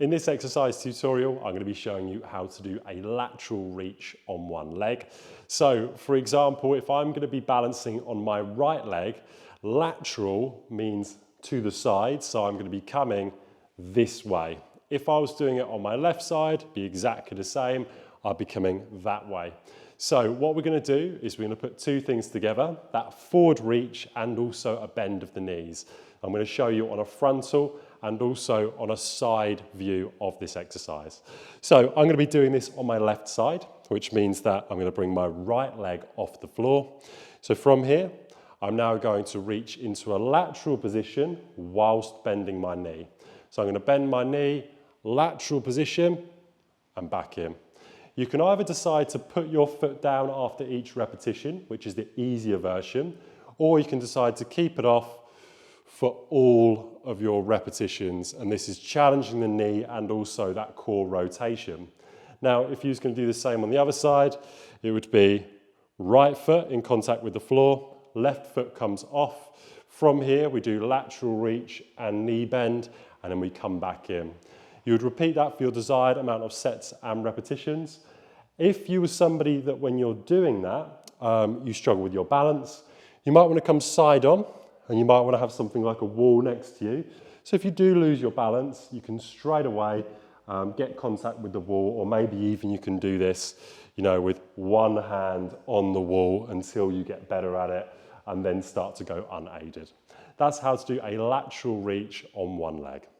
In this exercise tutorial, I'm going to be showing you how to do a lateral reach on one leg. So, for example, if I'm going to be balancing on my right leg, lateral means to the side, so I'm going to be coming this way. If I was doing it on my left side, it'd be exactly the same. I'd be coming that way. So what we're going to do is we're going to put two things together, that forward reach and also a bend of the knees. I'm going to show you on a frontal and also on a side view of this exercise. So I'm going to be doing this on my left side, which means that I'm going to bring my right leg off the floor. So from here, I'm now going to reach into a lateral position whilst bending my knee. So I'm going to bend my knee, lateral position, and back in. You can either decide to put your foot down after each repetition, which is the easier version, or you can decide to keep it off for all of your repetitions, and this is challenging the knee and also that core rotation. Now, if you was going to do the same on the other side, it would be right foot in contact with the floor, left foot comes off. From here, we do lateral reach and knee bend, and then we come back in. You would repeat that for your desired amount of sets and repetitions. If you were somebody that when you're doing that, you struggle with your balance, you might want to come side on, and you might want to have something like a wall next to you. So if you do lose your balance, you can straight away get contact with the wall, or maybe even you can do this, with one hand on the wall until you get better at it, and then start to go unaided. That's how to do a lateral reach on one leg.